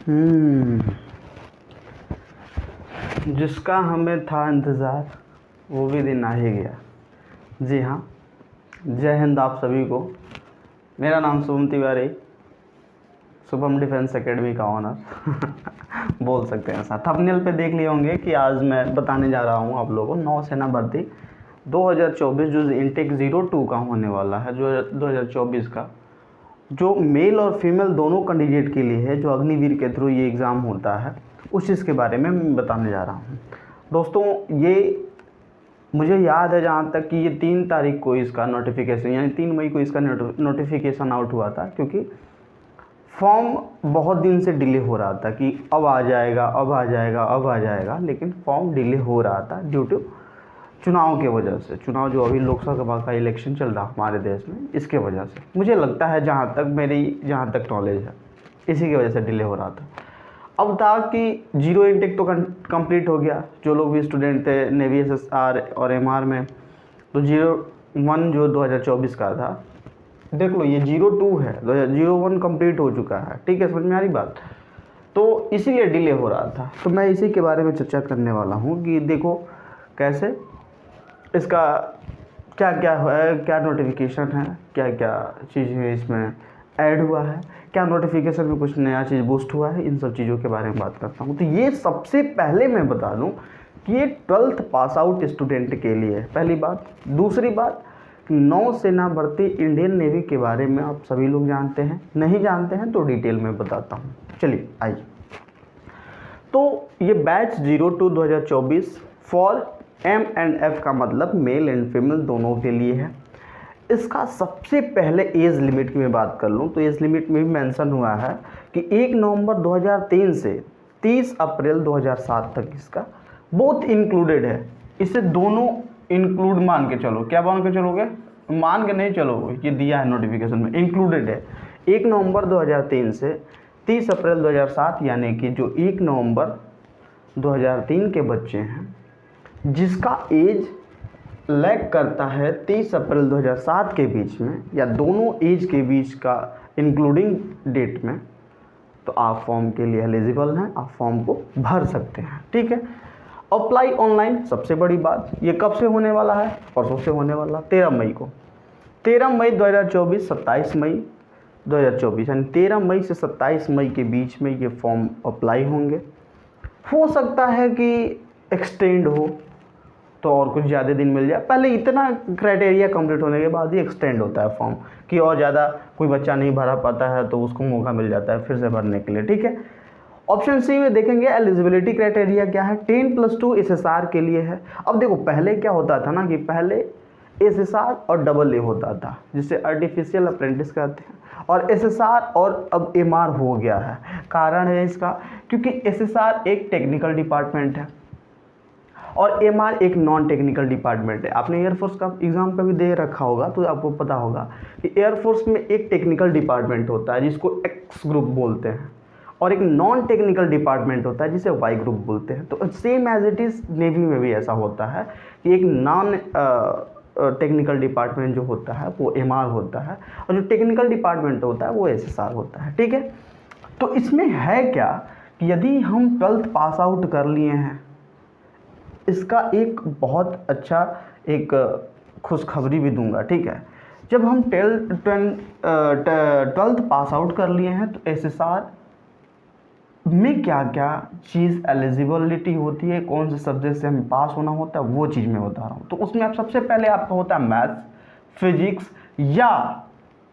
हम्म, जिसका हमें था इंतज़ार वो भी दिन आ ही गया। जी हाँ, जय हिंद आप सभी को। मेरा नाम शुभम तिवारी, शुभम डिफेंस एकेडमी का ऑनर बोल सकते हैं। ऐसा थंबनेल पे देख लिए होंगे कि आज मैं बताने जा रहा हूँ आप लोगों को नौसेना भर्ती 2024 जो इंटेक 02 का होने वाला है, जो 2024 का, जो मेल और फीमेल दोनों कैंडिडेट के लिए है, जो अग्निवीर के थ्रू ये एग्ज़ाम होता है, उस चीज़ के बारे में मैं बताने जा रहा हूँ। दोस्तों, ये मुझे याद है जहाँ तक कि ये 3 तारीख को इसका नोटिफिकेशन, यानी 3 मई को इसका नोटिफिकेशन आउट हुआ था, क्योंकि फॉर्म बहुत दिन से डिले हो रहा था कि अब आ जाएगा, अब आ जाएगा, अब आ जाएगा, लेकिन फॉर्म डिले हो रहा था ड्यू टू चुनाव के वजह से। चुनाव जो अभी लोकसभा का इलेक्शन चल रहा हमारे देश में, इसके वजह से मुझे लगता है, जहाँ तक नॉलेज है, इसी की वजह से डिले हो रहा था। अब था कि जीरो इनटेक तो कंप्लीट हो गया। जो लोग भी स्टूडेंट थे नेवी, एसएसआर और एमआर में, तो 01 जो 2024 का था, देख लो ये 02 है, 01 कंप्लीट हो चुका है। ठीक है, समझ में आ रही बात? तो इसीलिए डिले हो रहा था। तो मैं इसी के बारे में चर्चा करने वाला हूँ कि देखो कैसे इसका क्या क्या है, क्या नोटिफिकेशन है, क्या क्या चीज़ें इसमें ऐड हुआ है, क्या नोटिफिकेशन में कुछ नया चीज़ बूस्ट हुआ है, इन सब चीज़ों के बारे में बात करता हूँ। तो ये सबसे पहले मैं बता दूँ कि ये 12th पास आउट स्टूडेंट के लिए पहली बात। दूसरी बात, नौसेना भर्ती इंडियन नेवी के बारे में आप सभी लोग जानते हैं, नहीं जानते हैं तो डिटेल में बताता हूँ। चलिए आइए। तो ये बैच 02 2024 फॉर M&F का मतलब मेल एंड फीमेल दोनों के लिए है। इसका सबसे पहले एज लिमिट की मैं बात कर लूँ तो एज लिमिट में भी मेंशन हुआ है कि 1 नवंबर 2003 से 30 अप्रैल 2007 तक इसका बोथ इंक्लूडेड है। इसे दोनों इंक्लूड मान के चलो। क्या मान के चलोगे? मान के नहीं चलो, ये दिया है नोटिफिकेशन में, इंक्लूडेड है। 1 नवंबर 2003 से 30 अप्रैल 2007, यानी कि जो 1 नवंबर 2003 के बच्चे हैं जिसका एज लैग करता है 30 अप्रैल 2007 के बीच में, या दोनों एज के बीच का इंक्लूडिंग डेट में, तो आप फॉर्म के लिए एलिजिबल हैं, आप फॉर्म को भर सकते हैं। ठीक है। अप्लाई ऑनलाइन, सबसे बड़ी बात, ये कब से होने वाला है? परसों से होने वाला, 13 मई को। 13 मई 2024, 27 मई 2024, यानी 13 मई से 27 मई के बीच में ये फॉर्म अप्लाई होंगे। हो सकता है कि एक्सटेंड हो तो और कुछ ज़्यादा दिन मिल जाए। पहले इतना क्राइटेरिया कंप्लीट होने के बाद ही एक्सटेंड होता है फॉर्म, कि और ज़्यादा कोई बच्चा नहीं भरा पाता है तो उसको मौका मिल जाता है फिर से भरने के लिए। ठीक है। ऑप्शन सी में देखेंगे एलिजिबिलिटी क्राइटेरिया क्या है। 10+2 एसएसआर के लिए है। अब देखो पहले क्या होता था ना, कि पहले एसएसआर और AA होता था, जिसे आर्टिफिशियल अप्रेंटिस कहते हैं, और एसएसआर और अब एमआर हो गया है। कारण है इसका, क्योंकि एसएसआर एक टेक्निकल डिपार्टमेंट है और एमआर एक नॉन टेक्निकल डिपार्टमेंट है। आपने एयरफोर्स का एग्ज़ाम कभी दे रखा होगा तो आपको पता होगा कि एयरफोर्स में एक टेक्निकल डिपार्टमेंट होता है जिसको एक्स ग्रुप बोलते हैं, और एक नॉन टेक्निकल डिपार्टमेंट होता है जिसे वाई ग्रुप बोलते हैं। तो same as it is navy में भी ऐसा होता है कि एक नॉन टेक्निकल डिपार्टमेंट जो होता है वो एमआर होता है, और जो टेक्निकल डिपार्टमेंट होता है वो एसएसआर होता है। ठीक है। तो इसमें है क्या कि यदि हम 12th पास आउट कर लिए हैं, इसका एक बहुत अच्छा एक खुशखबरी भी दूंगा। ठीक है। जब हम 12th पास आउट कर लिए हैं तो एसएसआर में क्या क्या चीज़ एलिजिबिलिटी होती है, कौन से सब्जेक्ट से हमें पास होना होता है, वो चीज़ मैं बता रहा हूँ। तो उसमें आप सबसे पहले आपका होता है मैथ्स फिजिक्स, या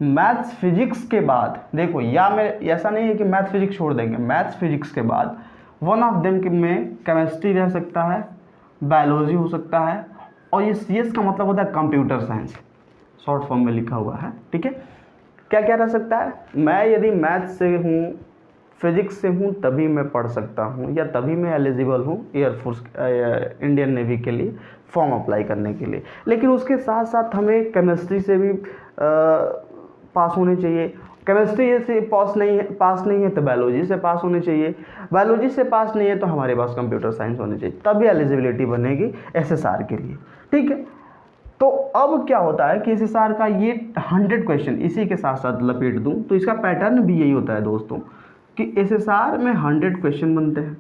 मैथ्स फिजिक्स के बाद देखो, या मैं ऐसा नहीं है कि मैथ्स फिजिक्स छोड़ देंगे, मैथ्स फिजिक्स के बाद वन ऑफ देम में केमिस्ट्री रह सकता है, बायोलॉजी हो सकता है, और ये CS का मतलब होता है कंप्यूटर साइंस, शॉर्ट फॉर्म में लिखा हुआ है। ठीक है। क्या क्या रह सकता है? मैं यदि मैथ्स से हूँ, फिजिक्स से हूँ, तभी मैं पढ़ सकता हूँ, या तभी मैं एलिजिबल हूँ एयरफोर्स इंडियन नेवी के लिए फॉर्म अप्लाई करने के लिए। लेकिन उसके साथ साथ हमें केमिस्ट्री से भी पास होने चाहिए। केमिस्ट्री से पास नहीं है तो बायोलॉजी से पास होने चाहिए। बायोलॉजी से पास नहीं है तो हमारे पास कंप्यूटर साइंस होनी चाहिए, तभी एलिजिबिलिटी बनेगी एसएसआर के लिए। ठीक है। तो अब क्या होता है कि एसएसआर का ये 100 क्वेश्चन इसी के साथ साथ लपेट दूं तो इसका पैटर्न भी यही होता है दोस्तों, कि SSR में 100 क्वेश्चन बनते हैं,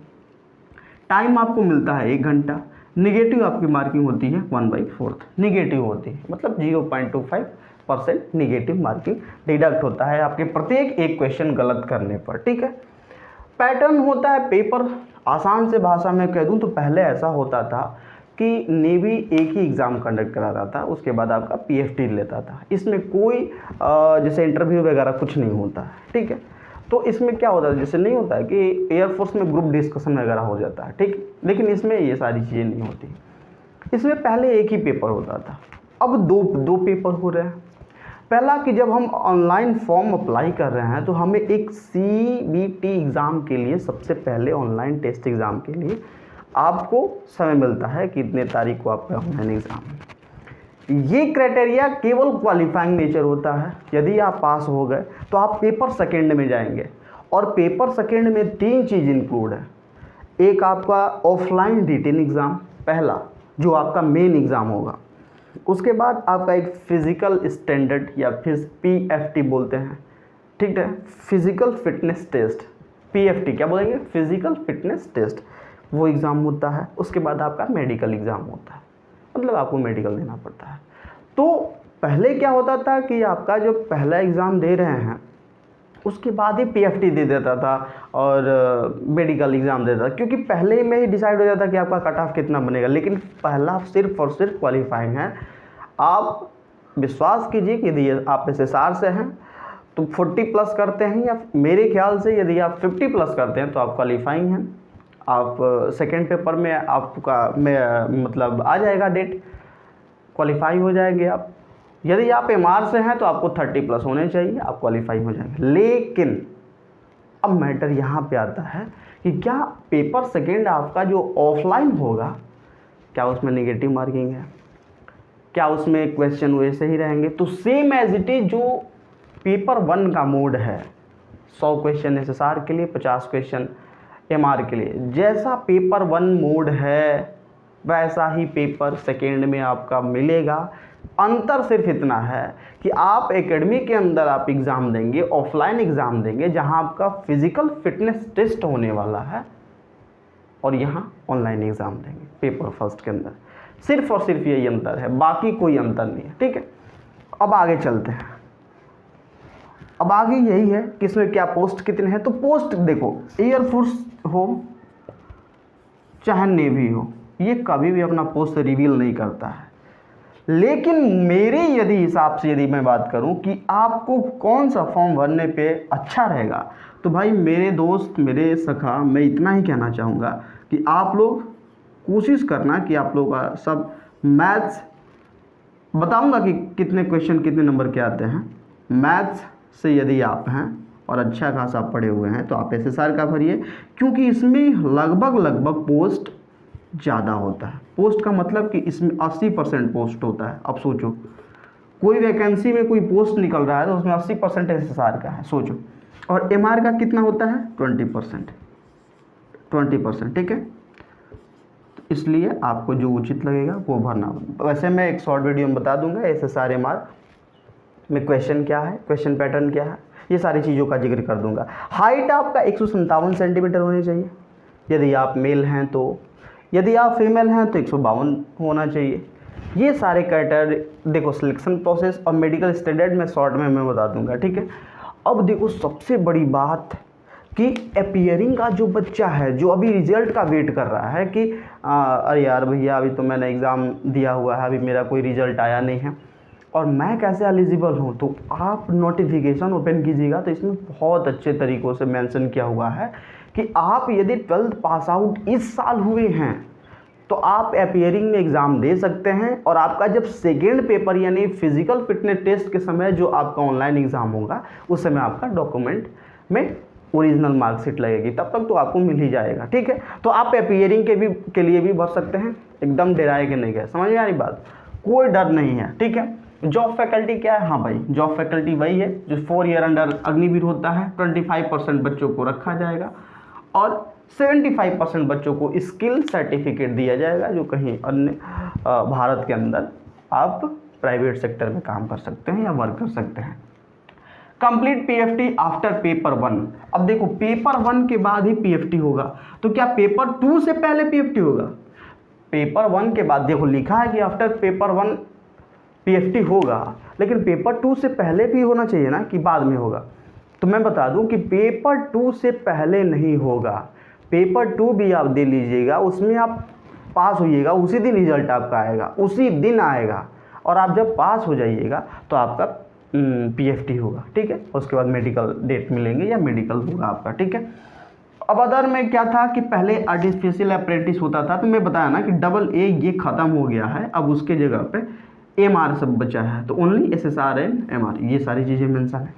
टाइम आपको मिलता है 1 घंटा, निगेटिव आपकी मार्किंग होती है 1/4 निगेटिव होती है, मतलब 0.25% निगेटिव मार्किंग डिडक्ट होता है आपके प्रत्येक एक क्वेश्चन गलत करने पर। ठीक है, पैटर्न होता है पेपर, आसान से भाषा में कह दूं तो पहले ऐसा होता था कि नेवी एक ही एग्ज़ाम कंडक्ट कराता था, उसके बाद आपका PFT लेता था, इसमें कोई जैसे इंटरव्यू वगैरह कुछ नहीं होता है। ठीक है, तो इसमें क्या होता है, जैसे नहीं होता है कि एयरफोर्स में ग्रुप डिस्कशन वगैरह हो जाता है, ठीक, लेकिन इसमें ये सारी चीज़ें नहीं होती। इसमें पहले एक ही पेपर होता था, अब दो पेपर हो रहे हैं। पहला कि जब हम ऑनलाइन फॉर्म अप्लाई कर रहे हैं तो हमें एक CBT एग्ज़ाम के लिए, सबसे पहले ऑनलाइन टेस्ट एग्ज़ाम के लिए आपको समय मिलता है कि इतने तारीख को आपका ऑनलाइन एग्ज़ाम है। ये क्राइटेरिया केवल क्वालिफाइंग नेचर होता है, यदि आप पास हो गए तो आप पेपर सेकेंड में जाएंगे, और पेपर सेकेंड में 3 चीज़ इंक्लूड है। एक आपका ऑफलाइन रिटेन एग्ज़ाम पहला, जो आपका मेन एग्ज़ाम होगा, उसके बाद आपका एक फिज़िकल स्टैंडर्ड या फिर PFT बोलते हैं, ठीक है, फिज़िकल फिटनेस टेस्ट, PFT क्या बोलेंगे, फिज़िकल फिटनेस टेस्ट, वो एग्ज़ाम होता है। उसके बाद आपका मेडिकल एग्ज़ाम होता है, मतलब आपको मेडिकल देना पड़ता है। तो पहले क्या होता था कि आपका जो पहला एग्ज़ाम दे रहे हैं उसके बाद ही PFT दे देता था और मेडिकल एग्ज़ाम देता था, क्योंकि पहले में ही डिसाइड हो जाता कि आपका कट ऑफ कितना बनेगा। लेकिन पहला सिर्फ और सिर्फ क्वालिफाइंग है। आप विश्वास कीजिए कि यदि आप SSR से हैं तो 40 प्लस करते हैं, या मेरे ख्याल से यदि आप 50 प्लस करते हैं तो आप क्वालिफाइंग हैं। आप सेकेंड पेपर में आपका मतलब आ जाएगा डेट, क्वालिफाई हो जाएंगे आप। यदि आप MR से हैं तो आपको 30 प्लस होने चाहिए, आप क्वालिफाई हो जाएंगे। लेकिन अब मैटर यहाँ पे आता है कि क्या पेपर सेकेंड आपका जो ऑफलाइन होगा, क्या उसमें नेगेटिव मार्किंग है, क्या उसमें क्वेश्चन वैसे ही रहेंगे? तो सेम एज इट इज जो पेपर 1 का मोड है, 100 क्वेश्चन SSR के लिए, 50 क्वेश्चन MR के लिए, जैसा पेपर 1 मोड है वैसा ही पेपर सेकेंड में आपका मिलेगा। अंतर सिर्फ इतना है कि आप एकेडमी के अंदर आप एग्ज़ाम देंगे, ऑफलाइन एग्ज़ाम देंगे, जहां आपका फिज़िकल फिटनेस टेस्ट होने वाला है, और यहां ऑनलाइन एग्ज़ाम देंगे पेपर फर्स्ट के अंदर। सिर्फ और सिर्फ यही अंतर है, बाकी कोई अंतर नहीं है। ठीक है, अब आगे चलते हैं। अब आगे यही है कि इसमें क्या पोस्ट कितने हैं। तो पोस्ट देखो, एयरफोर्स हो चाहे नेवी हो, ये कभी भी अपना पोस्ट रिवील नहीं करता है। लेकिन मेरे यदि हिसाब से यदि मैं बात करूं कि आपको कौन सा फॉर्म भरने पे अच्छा रहेगा, तो भाई मेरे दोस्त, मेरे सखा, मैं इतना ही कहना चाहूँगा कि आप लोग कोशिश करना कि आप लोग का सब मैथ्स, बताऊंगा कि कितने क्वेश्चन कितने नंबर के आते हैं। मैथ्स से यदि आप हैं और अच्छा खासा पढ़े हुए हैं तो आप SSR का भरिए, क्योंकि इसमें लगभग पोस्ट ज़्यादा होता है। पोस्ट का मतलब कि इसमें 80% पोस्ट होता है। अब सोचो, कोई वैकेंसी में कोई पोस्ट निकल रहा है तो उसमें 80% SSR का है, सोचो। और MR का कितना होता है? 20%। ठीक है, तो इसलिए आपको जो उचित लगेगा वो भरना। वैसे मैं एक शॉर्ट वीडियो में बता दूंगा SSR MR में क्वेश्चन क्या है, क्वेश्चन पैटर्न क्या है, ये सारी चीज़ों का जिक्र कर दूंगा। हाइट आपका 157 सेंटीमीटर होनी चाहिए यदि आप मेल हैं तो, यदि आप फीमेल हैं तो 152 होना चाहिए। ये सारे क्राइटेरिया देखो, सिलेक्शन प्रोसेस और मेडिकल स्टैंडर्ड में शॉर्ट में मैं बता दूंगा। ठीक है, अब देखो सबसे बड़ी बात कि अपीयरिंग का जो बच्चा है, जो अभी रिजल्ट का वेट कर रहा है कि अरे यार भैया अभी तो मैंने एग्ज़ाम दिया हुआ है, अभी मेरा कोई रिजल्ट आया नहीं है और मैं कैसे एलिजिबल हूँ, तो आप नोटिफिकेशन ओपन कीजिएगा तो इसमें बहुत अच्छे तरीक़ों से मेंशन किया हुआ है कि आप यदि 12th पास आउट इस साल हुए हैं तो आप अपीयरिंग में एग्ज़ाम दे सकते हैं। और आपका जब सेकेंड पेपर यानी फिज़िकल फिटनेस टेस्ट के समय जो आपका ऑनलाइन एग्ज़ाम होगा, उस समय आपका डॉक्यूमेंट में ओरिजिनल मार्कशीट लगेगी, तब तक तो आपको मिल ही जाएगा। ठीक है, तो आप अपीयरिंग के लिए भी भर सकते हैं, एकदम डराए के नहीं गए। समझ में आ रही बात? कोई डर नहीं है। ठीक है, जॉब फैकल्टी क्या है? हाँ भाई, जॉब फैकल्टी वही है जो 4 ईयर अंडर अग्निवीर होता है। 25% बच्चों को रखा जाएगा और 75% बच्चों को स्किल सर्टिफिकेट दिया जाएगा, जो कहीं अन्य भारत के अंदर आप प्राइवेट सेक्टर में काम कर सकते हैं या वर्क कर सकते हैं। Complete PFT after paper 1। अब देखो पेपर 1 के बाद ही पीएफटी होगा, तो क्या पेपर 2 से पहले पीएफटी होगा? पेपर 1 के बाद देखो लिखा है कि आफ्टर पेपर 1 पीएफटी होगा, लेकिन पेपर 2 से पहले भी होना चाहिए ना कि बाद में होगा? तो मैं बता दूं कि पेपर 2 से पहले नहीं होगा। पेपर 2 भी आप दे लीजिएगा, उसमें आप पास होइएगा, उसी दिन रिजल्ट आपका आएगा, उसी दिन आएगा, और आप जब पास हो जाइएगा तो आपका पीएफटी होगा, ठीक है। उसके बाद मेडिकल डेट मिलेंगे या मेडिकल होगा आपका, ठीक है। अब अदर में क्या था कि पहले आर्टिफिशियल अप्रेंटिस होता था, तो मैं बताया ना कि डबल ए ये ख़त्म हो गया है, अब उसके जगह पे एमआर सब बचा है, तो ओनली एसएसआर एंड एमआर, ये सारी चीज़ें मेंशन है।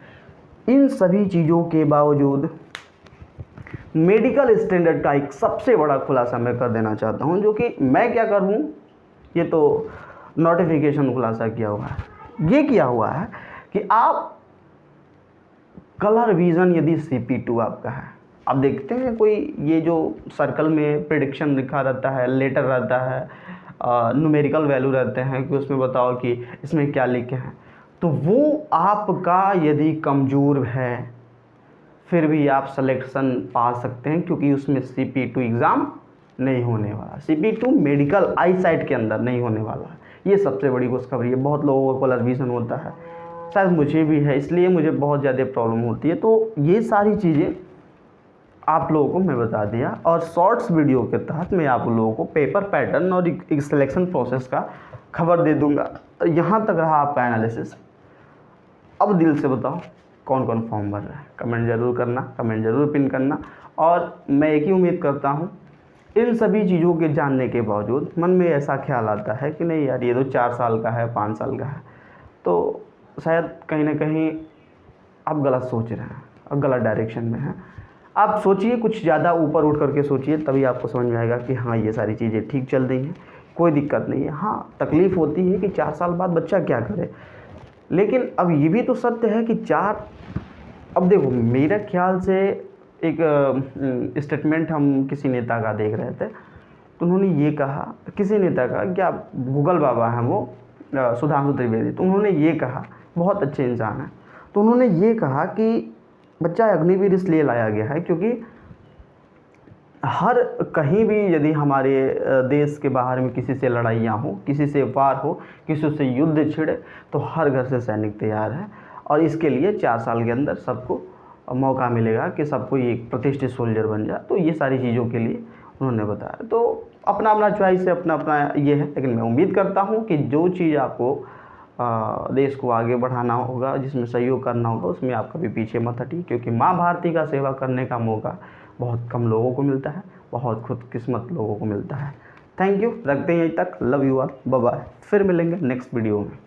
इन सभी चीज़ों के बावजूद मेडिकल स्टैंडर्ड का एक सबसे बड़ा खुलासा मैं कर देना चाहता हूं, जो कि मैं क्या करूं, ये तो नोटिफिकेशन खुलासा किया हुआ है। ये किया हुआ है कि आप कलर विज़न यदि CP2 आपका है, आप देखते हैं कोई ये जो सर्कल में प्रेडिक्शन लिखा रहता है, लेटर रहता है, न्यूमेरिकल वैल्यू रहते हैं कि उसमें बताओ कि इसमें क्या लिखे हैं, तो वो आपका यदि कमज़ोर है फिर भी आप सिलेक्शन पा सकते हैं, क्योंकि उसमें CP2 एग्ज़ाम नहीं होने वाला। CP2 मेडिकल आई साइट के अंदर नहीं होने वाला है। ये सबसे बड़ी खुशखबरी है। बहुत लोगों को कलर विज़न होता है, शायद मुझे भी है, इसलिए मुझे बहुत ज़्यादा प्रॉब्लम होती है। तो ये सारी चीज़ें आप लोगों को मैं बता दिया, और शॉर्ट्स वीडियो के तहत मैं आप लोगों को पेपर पैटर्न और एक सिलेक्शन प्रोसेस का खबर दे दूंगा। यहाँ तक रहा आपका एनालिसिस। अब दिल से बताओ कौन कौन फॉर्म भर रहा है, कमेंट ज़रूर करना, कमेंट ज़रूर पिन करना। और मैं एक ही उम्मीद करता हूँ, इन सभी चीज़ों के जानने के बावजूद मन में ऐसा ख्याल आता है कि नहीं यार, ये तो 4 साल का है, 5 साल का है, तो शायद कहीं ना कहीं आप गलत सोच रहे हैं और गलत डायरेक्शन में हैं। आप सोचिए, कुछ ज़्यादा ऊपर उठ करके सोचिए, तभी आपको समझ में आएगा कि हाँ ये सारी चीज़ें ठीक चल रही हैं, कोई दिक्कत नहीं है। हाँ तकलीफ़ होती है कि 4 साल बाद बच्चा क्या करे, लेकिन अब ये भी तो सत्य है कि अब देखो मेरे ख्याल से एक स्टेटमेंट हम किसी नेता का देख रहे थे, तो उन्होंने ये कहा, किसी नेता का क्या, गूगल बाबा हैं वो, सुधांशु त्रिवेदी, तो उन्होंने ये कहा, बहुत अच्छे इंसान हैं, तो उन्होंने ये कहा कि बच्चा अग्निवीर इसलिए लाया गया है क्योंकि हर कहीं भी यदि हमारे देश के बाहर में किसी से लड़ाइयाँ हो, किसी से वार हो, किसी से युद्ध छिड़े, तो हर घर से सैनिक तैयार है, और इसके लिए 4 साल के अंदर सबको मौका मिलेगा कि सबको एक प्रतिष्ठित सोल्जर बन जाए। तो ये सारी चीज़ों के लिए उन्होंने बताया। तो अपना अपना चॉइस है, अपना अपना ये है, लेकिन मैं उम्मीद करता हूँ कि जो चीज़ आपको देश को आगे बढ़ाना होगा, जिसमें सहयोग करना होगा, उसमें आप कभी पीछे मत हटिए, क्योंकि माँ भारती का सेवा करने का मौका बहुत कम लोगों को मिलता है, बहुत खुदकिस्मत लोगों को मिलता है। थैंक यू, रखते हैं यहीं तक। Love you all, bye bye. फिर मिलेंगे नेक्स्ट वीडियो में।